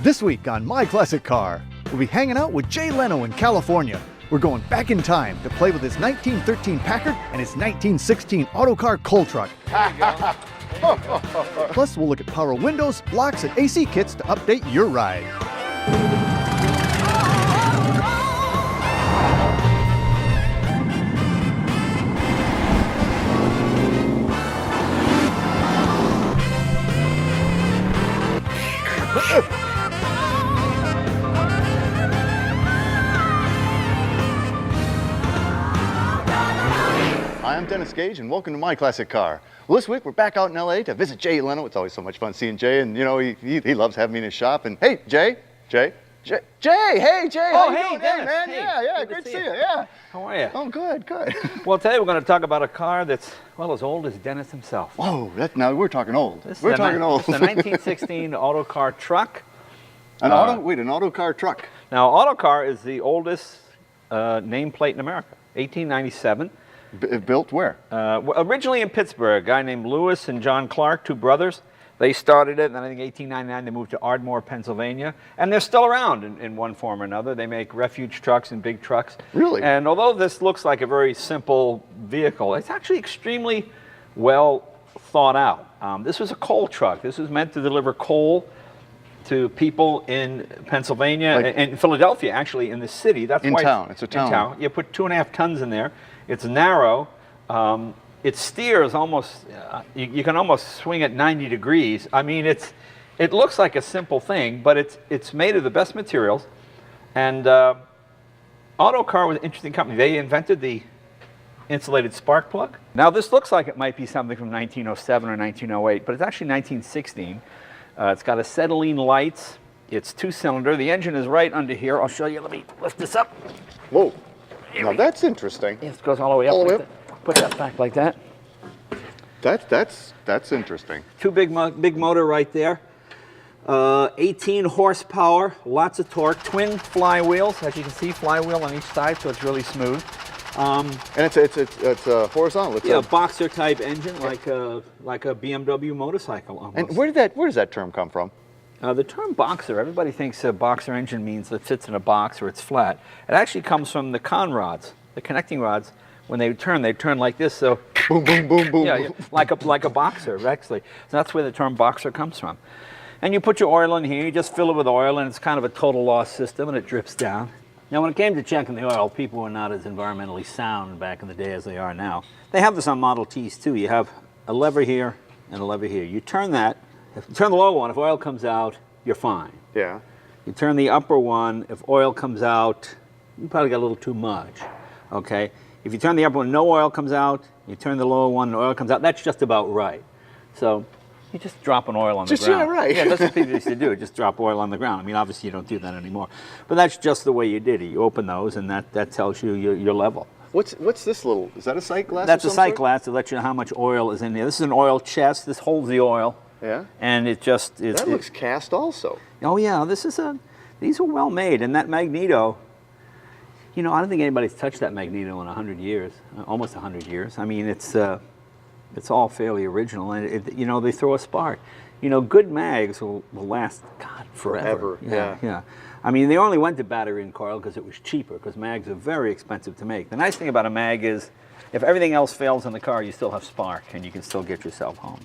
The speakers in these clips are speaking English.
This week on My Classic Car, we'll be hanging out with Jay Leno in California. We're going back in time to play with his 1913 Packard and his 1916 Autocar Coal Truck. There you go. Plus, we'll look at power windows, locks, and AC kits to update your ride. Hi, I'm Dennis Gage, and welcome to My Classic Car. Well, this week we're back out in LA to visit Jay Leno. It's always so much fun seeing Jay, and you know he loves having me in his shop. And hey, Jay, hey Jay, how you doing, Dennis, man? hey, Yeah, great to see you. Yeah. How are you? Oh, good. Well, today we're going to talk about a car that's, well, as old as Dennis himself. Whoa, now we're talking old. This is We're talking old. It's a 1916 Autocar truck. An Autocar truck. Now, Autocar is the oldest nameplate in America, 1897. Built where? Originally in Pittsburgh, a guy named Lewis and John Clark, two brothers. They started it, and then I think 1899 they moved to Ardmore, Pennsylvania. And they're still around in one form or another. They make refuge trucks and big trucks. Really? And although this looks like a very simple vehicle, it's actually extremely well thought out. This was a coal truck. This was meant to deliver coal to people in Pennsylvania and Philadelphia, actually, in the city. That's in why town. It's a town. In town. You put 2.5 tons in there. It's narrow. It steers almost, you can almost swing it 90 degrees. I mean, it looks like a simple thing, but it's made of the best materials. And Autocar was an interesting company. They invented the insulated spark plug. Now, this looks like it might be something from 1907 or 1908, but it's actually 1916. It's got acetylene lights. It's 2-cylinder. The engine is right under here. I'll show you. Let me lift this up. Whoa. Now that's interesting. It goes all the way up. All the way like up. that. Put that back like that. That's interesting. Two big motor right there. 18 horsepower, lots of torque. Twin flywheels, as you can see, flywheel on each side, so it's really smooth. And it's horizontal. It's a boxer type engine, like a BMW motorcycle almost. And where does that term come from? The term boxer, everybody thinks a boxer engine means it fits in a box or it's flat. It actually comes from the con rods, the connecting rods. When they turn like this, so boom, boom, boom, boom. Yeah, like a boxer, actually. So that's where the term boxer comes from. And you put your oil in here, you just fill it with oil, and it's kind of a total loss system, and it drips down. Now, when it came to checking the oil, people were not as environmentally sound back in the day as they are now. They have this on Model Ts, too. You have a lever here and a lever here. You turn that. If you turn the lower one, if oil comes out, you're fine. Yeah. You turn the upper one, if oil comes out, you probably got a little too much, okay? If you turn the upper one, no oil comes out, you turn the lower one, and oil comes out, that's just about right. So you just drop an oil on the ground. Yeah, right. Yeah, that's what people used to do, just drop oil on the ground. I mean, obviously you don't do that anymore. But that's just the way you did it. You open those, and that tells you your level. What's this little, is that a sight glass? That's a sight glass to let you know how much oil is in there. This is an oil chest. This holds the oil. Yeah. And it just is. That looks cast also. Oh yeah, these are well made, and that magneto. You know, I don't think anybody's touched that magneto in 100 years, almost 100 years. I mean, it's all fairly original, and you know, they throw a spark. You know, good mags will last, God, forever. Yeah. I mean, they only went to battery and coil because it was cheaper, because mags are very expensive to make. The nice thing about a mag is, if everything else fails in the car, you still have spark, and you can still get yourself home.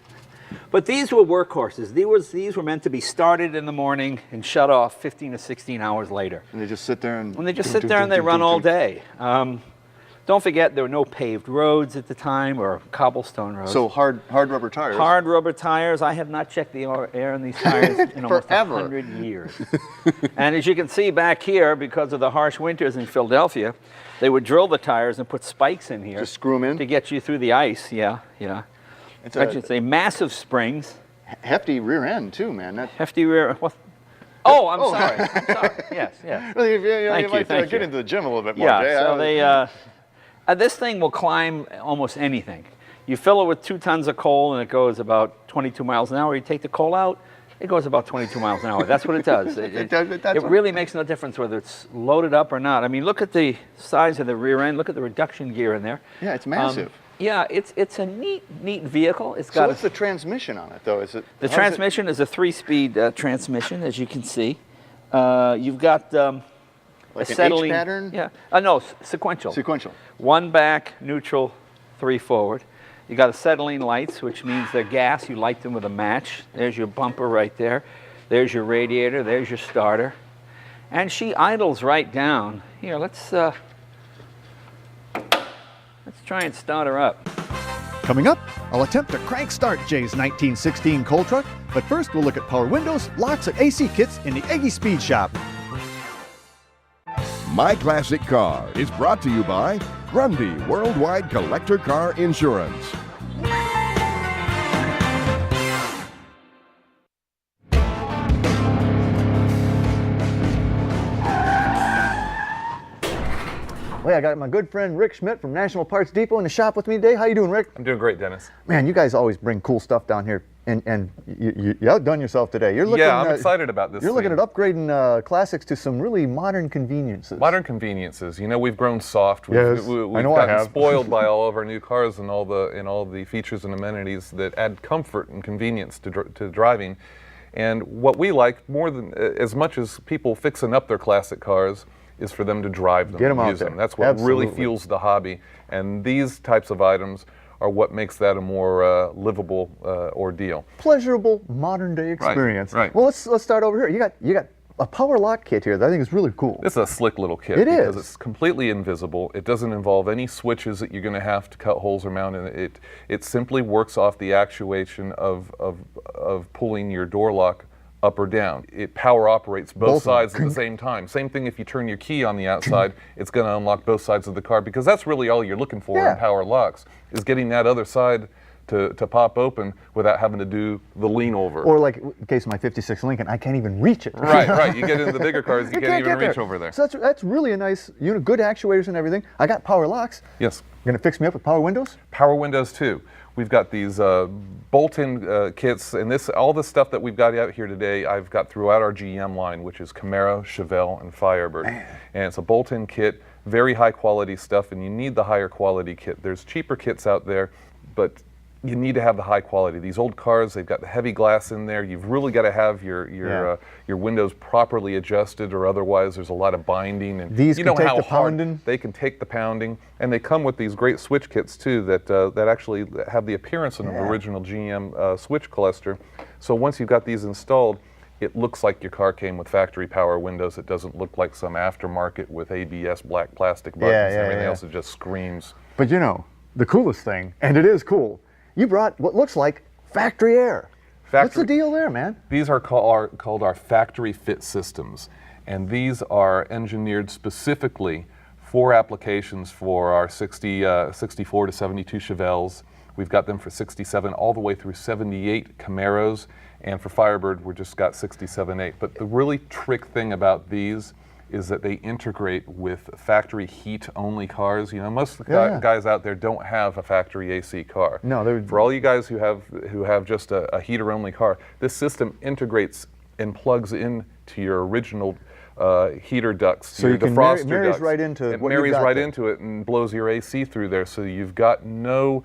But these were workhorses. These were meant to be started in the morning and shut off 15 to 16 hours later. And they just sit there and... And they just sit there and they run all day. Don't forget, there were no paved roads at the time or cobblestone roads. So hard rubber tires. Hard rubber tires. I have not checked the air in these tires in almost 100 years. And as you can see back here, because of the harsh winters in Philadelphia, they would drill the tires and put spikes in here. Just screw them in? To get you through the ice, yeah. I should say massive springs. Hefty rear end too, man. Hefty rear. What? Oh, I'm sorry. I'm sorry. Yes. Well, you might get into the gym a little bit more. Yeah. So this thing will climb almost anything. You fill it with 2 tons of coal, and it goes about 22 miles an hour. You take the coal out, it goes about 22 miles an hour. That's what it does. It really makes no difference whether it's loaded up or not. I mean, look at the size of the rear end. Look at the reduction gear in there. Yeah, it's massive. Yeah, it's a neat vehicle. It's got. So what's the transmission on it, though? The transmission is a 3-speed transmission, as you can see. You've got Like an acetylene. H pattern? Yeah. No, sequential. Sequential. 1 back, neutral, 3 forward. You got acetylene lights, which means they're gas. You light them with a match. There's your bumper right there. There's your radiator. There's your starter. And she idles right down. Here, let's try and start her up. Coming up, I'll attempt to crank start Jay's 1916 Coal Truck, but first we'll look at power windows, locks, and AC kits in the Egge Speed Shop. My Classic Car is brought to you by Grundy Worldwide Collector Car Insurance. Well, I got my good friend Rick Schmidt from National Parts Depot in the shop with me today. How you doing, Rick? I'm doing great, Dennis. Man, you guys always bring cool stuff down here, and you outdone yourself today. You're looking, Yeah, I'm excited about this. You're looking at upgrading classics to some really modern conveniences. Modern conveniences. You know, we've grown soft. Yes, We've I know I gotten have. spoiled by all of our new cars and all the features and amenities that add comfort and convenience to driving. And what we like more than as much as people fixing up their classic cars is for them to drive them, Get 'em and out use there. them. That's what Absolutely. really fuels the hobby. And these types of items are what makes that a more livable ordeal. Pleasurable modern day experience. right. Well, let's start over here. You got a power lock kit here that I think is really cool. This is a slick little kit It because is. it's completely invisible. It doesn't involve any switches that you're going to have to cut holes or mount in it. It simply works off the actuation of pulling your door lock up or down. It power operates both sides at the same time. Same thing if you turn your key on the outside, it's going to unlock both sides of the car, because that's really all you're looking for Yeah. in power locks, is getting that other side to pop open without having to do the lean over. Or like in case of my '56 Lincoln, I can't even reach it. Right. You get into the bigger cars, you can't can't even get reach there. over there. So that's really a nice, good actuators and everything. I got power locks. Yes. You're gonna fix me up with power windows? Power windows too. We've got these bolt-in kits, and all this stuff that we've got out here today, I've got throughout our GM line, which is Camaro, Chevelle, and Firebird. And it's a bolt-in kit, very high quality stuff, and you need the higher quality kit. There's cheaper kits out there, but you need to have the high quality. These old cars, they've got the heavy glass in there. You've really got to have your windows properly adjusted, or otherwise there's a lot of binding. And These you can know take how the hard pounding? they can take the pounding, and they come with these great switch kits too that actually have the appearance of an original GM switch cluster. So once you've got these installed, it looks like your car came with factory power windows. It doesn't look like some aftermarket with ABS black plastic buttons and everything else. It just screams. But the coolest thing, and it is cool, you brought what looks like factory air. What's the deal there, man? These are called our factory fit systems, and these are engineered specifically for applications for our 64 to 72 Chevelles. We've got them for 67 all the way through 78 Camaros, and for Firebird we've just got 67.8. But the really trick thing about these is that they integrate with factory heat-only cars. Most of the guys out there don't have a factory AC car. No, for all you guys who have just a heater-only car, this system integrates and plugs in to your original heater ducts, So your you can defroster marries ducts. right into it what you've marries got right there. into it and blows your AC through there. So you've got no.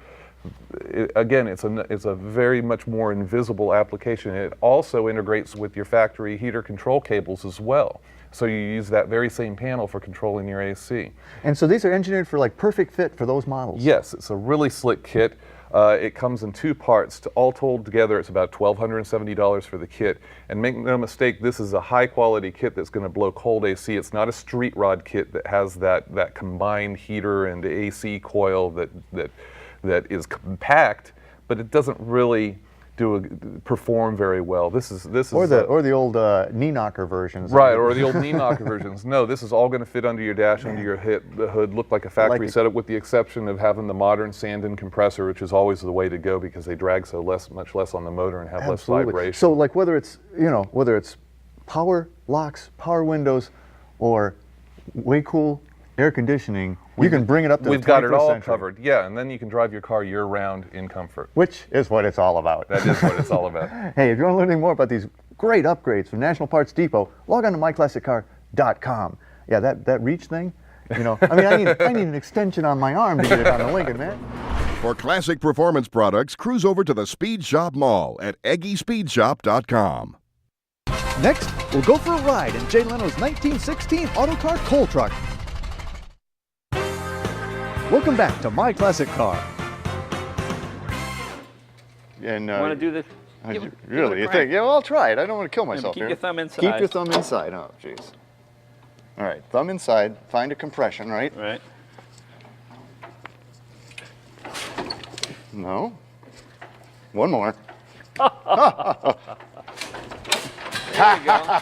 Again, it's a very much more invisible application. It also integrates with your factory heater control cables as well. So you use that very same panel for controlling your AC. And so these are engineered for like perfect fit for those models. Yes, it's a really slick kit. It comes in 2 parts. All told together, it's about $1,270 for the kit. And make no mistake, this is a high-quality kit that's going to blow cold AC. It's not a street rod kit that has that combined heater and AC coil that is compact, but it doesn't really perform very well. This is Or the old knee knocker versions. right, or the old knee knocker versions. No, this is all going to fit under your dash, under your the hood, look like a factory setup, with the exception of having the modern sand-in compressor, which is always the way to go because they drag much less on the motor and have less vibration. So like whether it's power locks, power windows, or way cool air conditioning, you can bring it up to We've the 21st got it all century, covered, yeah, and then you can drive your car year-round in comfort. which is what it's all about. That is what it's all about. Hey, if you want to learn anything more about these great upgrades from National Parts Depot, log on to myclassiccar.com. Yeah, that reach thing, I need an extension on my arm to get it on the Lincoln, man. For classic performance products, cruise over to the Speed Shop Mall at EggeSpeedShop.com. Next, we'll go for a ride in Jay Leno's 1916 Autocar Coal Truck. Welcome back to My Classic Car. And You want to do this? really? You think? Yeah, well, I'll try it. I don't want to kill myself Keep here. your thumb inside. Keep your thumb inside. Oh, jeez. All right, thumb inside. Find a compression, right? Right. No. One more. There you go.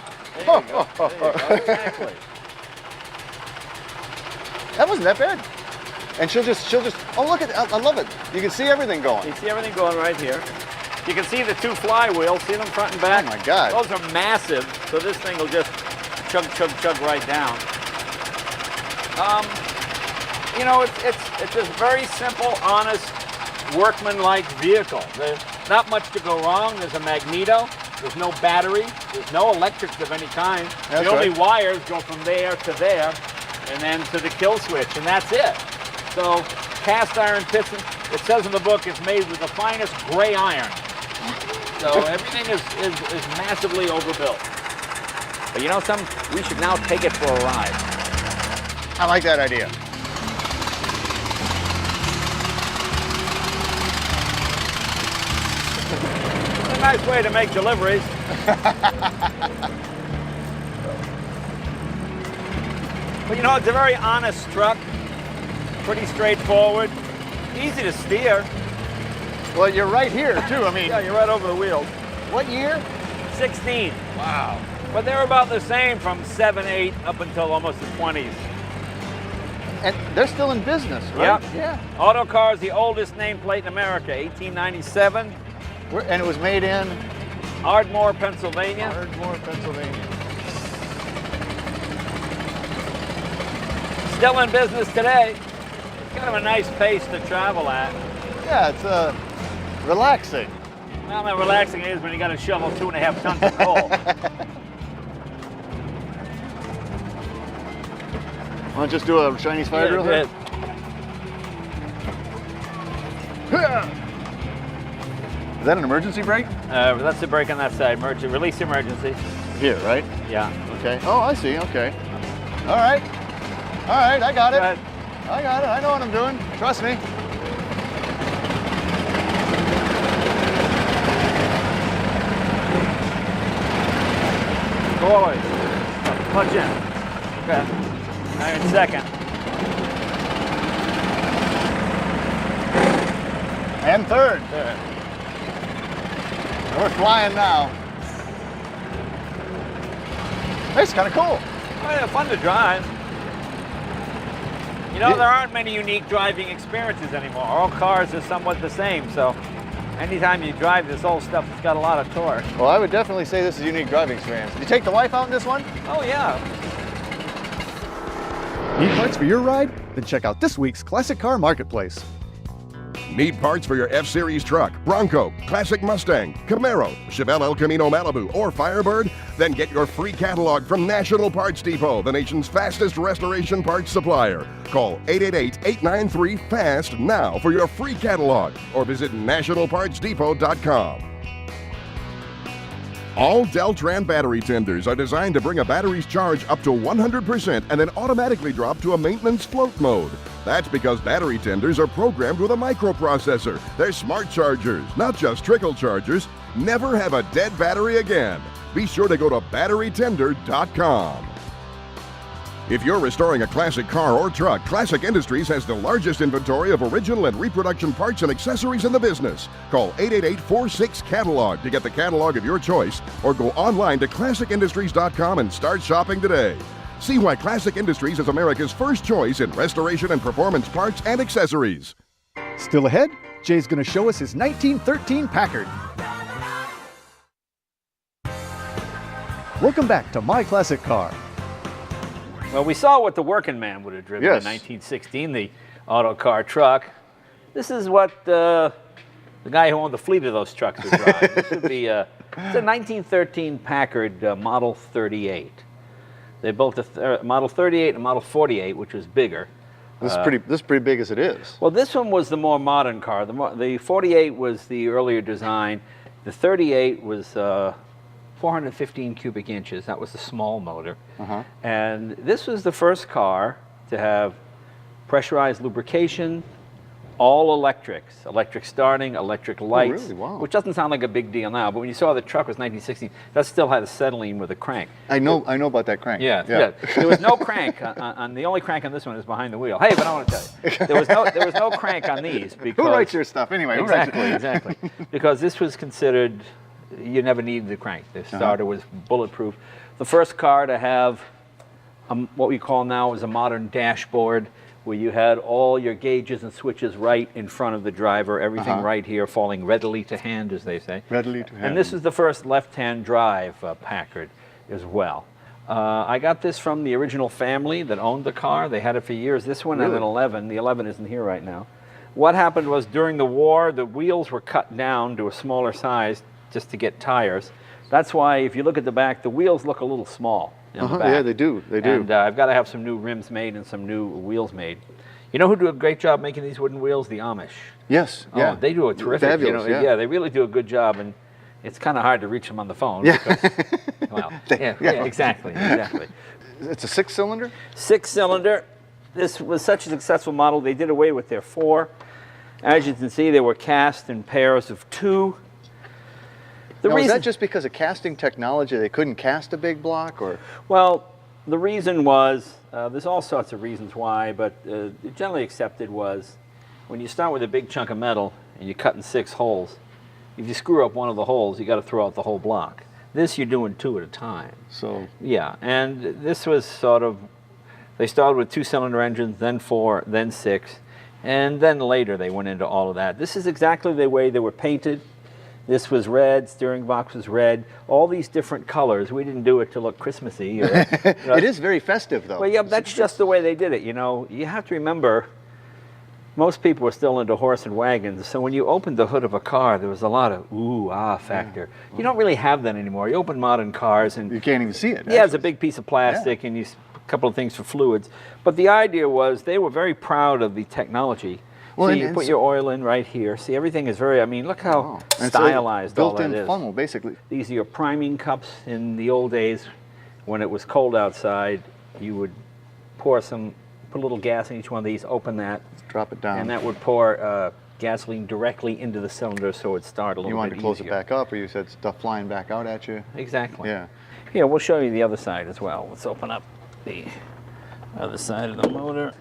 Exactly. That wasn't that bad. And she'll just, oh, look at that. I love it. You can see everything going. You see everything going right here. You can see the two flywheels. See them front and back? Oh, my God. Those are massive, so this thing will just chug, chug, chug right down. You know, it's a very simple, honest, workman-like vehicle. There's not much to go wrong. There's a magneto. There's no battery. There's no electrics of any kind. That's the only right. wires go from there to there, and then to the kill switch, and that's it. So cast iron piston, it says in the book, is made with the finest gray iron. So everything is massively overbuilt. But you know something? We should now take it for a ride. I like that idea. It's a nice way to make deliveries. But you know, it's a very honest truck. Pretty straightforward. Easy to steer. Well, you're right here, too. I mean, Yeah, you're right over the wheels. what year? 16. Wow. But they're about the same from 7, 8 up until almost the 20s. And they're still in business, right? Yep. Yeah. Autocar is the oldest nameplate in America, 1897. And it was made in Ardmore, Pennsylvania. Ardmore, Pennsylvania. Still in business today. It's kind of a nice pace to travel at. Yeah, it's relaxing. Well, how relaxing it is when you got to shovel 2.5 tons of coal. Want to just do a Chinese fire drill here? Is that an emergency brake? That's the brake on that side. Release emergency. Here, right? Yeah. Okay. Oh, I see. Okay. All right. All right, I got it. Go ahead. I got it. I know what I'm doing. Trust me. Forward. Punch in. Okay. Now you're in second. And third. We're flying now. It's kind of cool. Oh, yeah, fun to drive. You know, there aren't many unique driving experiences anymore. All cars are somewhat the same, so anytime you drive this old stuff, it's got a lot of torque. Well, I would definitely say this is a unique driving experience. Did you take the wife out in this one? Oh, yeah. Need parts for your ride? Then check out this week's Classic Car Marketplace. Need parts for your F-Series truck, Bronco, Classic Mustang, Camaro, Chevelle El Camino Malibu, or Firebird? Then get your free catalog from National Parts Depot, the nation's fastest restoration parts supplier. Call 888-893-FAST now for your free catalog or visit nationalpartsdepot.com. All Deltran battery tenders are designed to bring a battery's charge up to 100% and then automatically drop to a maintenance float mode. That's because battery tenders are programmed with a microprocessor. They're smart chargers, not just trickle chargers. Never have a dead battery again. Be sure to go to batterytender.com. If you're restoring a classic car or truck, Classic Industries has the largest inventory of original and reproduction parts and accessories in the business. Call 888-46-CATALOG to get the catalog of your choice or go online to classicindustries.com and start shopping today. See why Classic Industries is America's first choice in restoration and performance parts and accessories. Still ahead, Jay's going to show us his 1913 Packard. Welcome back to My Classic Car. Well, we saw what the working man would have driven Yes. in 1916, the Autocar truck. This is what the guy who owned the fleet of those trucks would drive. This would be it's a 1913 Packard Model 38. They built a Model 38 and Model 48, which was bigger. This is pretty big as it is. Well, this one was the more modern car. The 48 was the earlier design. The 38 was 415 cubic inches. That was the small motor. Uh-huh. And this was the first car to have pressurized lubrication, all electrics, electric starting, electric lights, really? Wow. which doesn't sound like a big deal now, but when you saw the truck was 1960, that still had acetylene with a crank. I know about that crank. Yeah. There was no crank on the only crank on this one is behind the wheel. Hey, but I want to tell you, there was no crank on these because Who writes your stuff anyway? Who writes exactly. Because this was considered, you never needed the crank. The starter was bulletproof. The first car to have what we call now is a modern dashboard, where you had all your gauges and switches right in front of the driver, everything right here, falling readily to hand, as they say. Readily to hand. And this is the first left-hand drive Packard as well. I got this from the original family that owned the car. They had it for years. This one had an 11. The 11 isn't here right now. What happened was during the war, the wheels were cut down to a smaller size just to get tires. That's why if you look at the back, the wheels look a little small. In the back. Yeah, they do. They do. And I've got to have some new rims made and some new wheels made. You know who do a great job making these wooden wheels? The Amish. Yes. Oh, Yeah. they do a terrific. Fabulous, yeah, they really do a good job, and it's kind of hard to reach them on the phone. Yeah. Because, well, exactly. It's a 6-cylinder. 6-cylinder. This was such a successful model. They did away with their 4. As you can see, they were cast in pairs of 2. Now, is that just because of casting technology? They couldn't cast a big block, or? Well, the reason was, there's all sorts of reasons why, but generally accepted was, when you start with a big chunk of metal and you cut in 6 holes, if you screw up one of the holes, you got to throw out the whole block. This you're doing 2 at a time. So. Yeah, and this was sort of, they started with 2-cylinder engines, then 4, then 6, and then later they went into all of that. This is exactly the way they were painted. This was red, steering box was red, all these different colors. We didn't do it to look Christmassy. Or, It is very festive, though. Well, yeah, that's just the way they did it. You know, you have to remember, most people were still into horse and wagons, so when you opened the hood of a car, there was a lot of ooh, ah factor. You don't really have that anymore. You open modern cars and You can't even see it. yeah, it's a big piece of plastic and a couple of things for fluids. But the idea was they were very proud of the technology. Well, See, you put your oil in right here. See, everything is very, I mean, look how And stylized all that built-in is. funnel, basically. These are your priming cups. In the old days, when it was cold outside, you would put a little gas in each one of these, open that, Drop it down. and that would pour gasoline directly into the cylinder so it would start a little bit You wanted to close easier. it back up, or you said stuff flying back out at you? Exactly. Yeah. Here, we'll show you the other side as well. Let's open up the other side of the motor.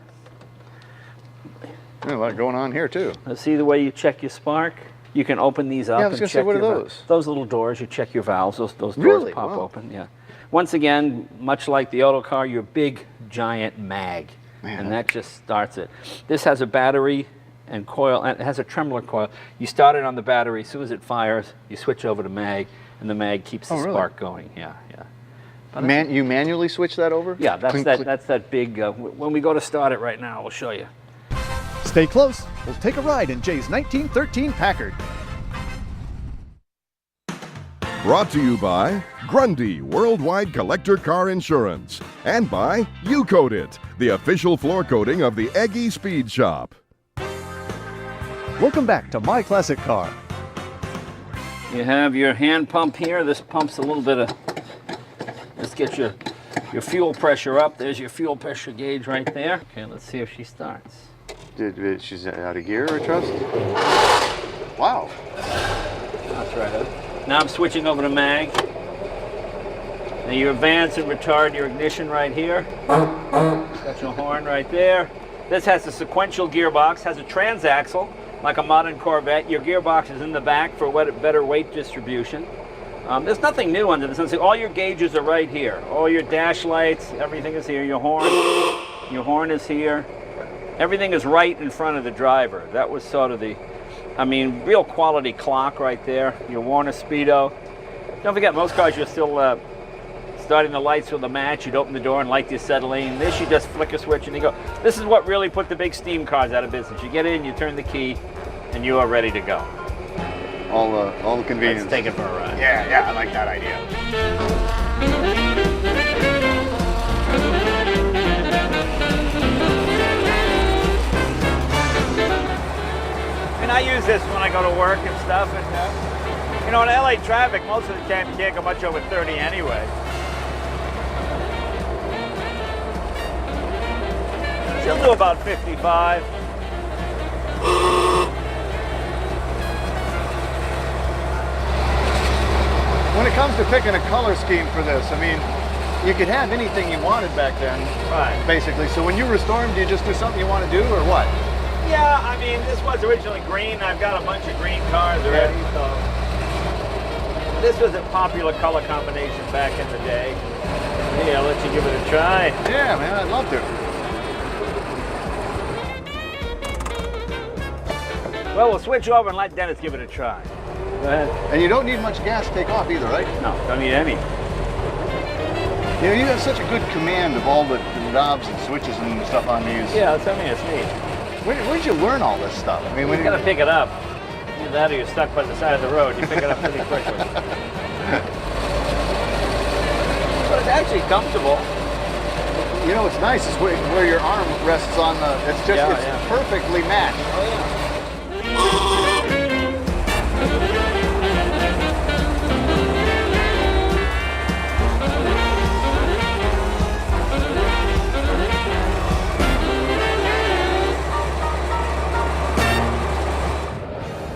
There's a lot going on here, too. Let's see the way you check your spark. You can open these up Yeah, I was and gonna say, check what are your those? Those little doors, you check your valves. Those doors Really? pop Wow. open. Yeah. Once again, much like the Autocar, your big giant mag, Man. and that just starts it. This has a battery and coil, and it has a trembler coil. You start it on the battery. As soon as it fires, you switch over to mag, and the mag keeps the Oh, really? spark going. Yeah. But You manually switch that over? yeah, that's Clink, that. click. That's that big. When we go to start it right now, we'll show you. Stay close. We'll take a ride in Jay's 1913 Packard. Brought to you by Grundy Worldwide Collector Car Insurance and by U-Coat It, the official floor coating of the Egge Speed Shop. Welcome back to My Classic Car. You have your hand pump here. This pumps a little bit of, let's get your fuel pressure up. There's your fuel pressure gauge right there. Okay, let's see if she starts. She's out of gear, I trust? Wow. That's right. Now I'm switching over to mag. Now you advance and retard your ignition right here. Got your horn right there. This has a sequential gearbox, has a transaxle, like a modern Corvette. Your gearbox is in the back for better weight distribution. There's nothing new under this. All your gauges are right here. All your dash lights, everything is here. Your horn is here. Everything is right in front of the driver. That was sort of the, real quality clock right there. Your Warner Speedo. Don't forget, most cars you're still starting the lights with a match. You'd open the door and light the acetylene. This, you just flick a switch and you go. This is what really put the big steam cars out of business. You get in, you turn the key, and you are ready to go. All the convenience. Let's take it for a ride. Yeah, I like that idea. And I use this when I go to work and stuff. And You know, in LA traffic, most of the time you can't go much over 30 anyway. She'll do about 55. When it comes to picking a color scheme for this, I mean, you could have anything you wanted back then, Right. basically. So when you restore them, do you just do something you want to do, or what? Yeah, I mean, this was originally green. I've got a bunch of green cars already, so. This was a popular color combination back in the day. Yeah, I'll let you give it a try. Yeah, man, I'd love to. Well, we'll switch over and let Dennis give it a try. Go ahead. And you don't need much gas to take off either, right? No, don't need any. You know, you have such a good command of all the knobs and switches and stuff on these. Yeah, tell me it's neat. Where'd you learn all this stuff? I mean, when You gotta pick it up. Either that or you're stuck by the side of the road. You pick it up pretty quickly. But it's actually comfortable. You know what's nice is where your arm rests on the. It's just it's perfectly matched. Oh yeah.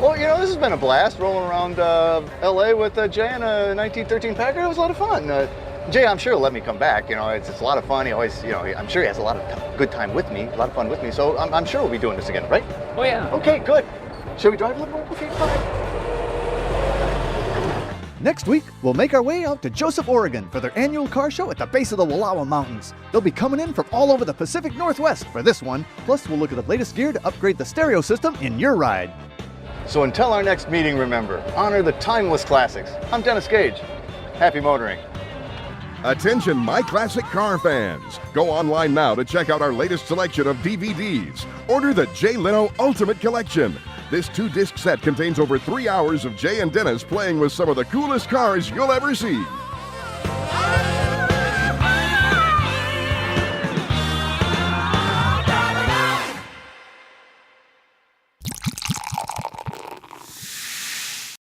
Well, you know, this has been a blast rolling around LA with Jay in a 1913 Packard. It was a lot of fun. Jay, I'm sure he'll let me come back. You know, it's a lot of fun. He always, you know, I'm sure he has a lot of good time with me, a lot of fun with me. So I'm sure we'll be doing this again, right? Oh yeah. Okay, good. Shall we drive a little more? Okay, fine. Next week, we'll make our way out to Joseph, Oregon for their annual car show at the base of the Wallowa Mountains. They'll be coming in from all over the Pacific Northwest for this one. Plus, we'll look at the latest gear to upgrade the stereo system in your ride. So until our next meeting, remember, honor the timeless classics. I'm Dennis Gage. Happy motoring. Attention, My Classic Car fans. Go online now to check out our latest selection of DVDs. Order the Jay Leno Ultimate Collection. This 2-disc set contains over 3 hours of Jay and Dennis playing with some of the coolest cars you'll ever see.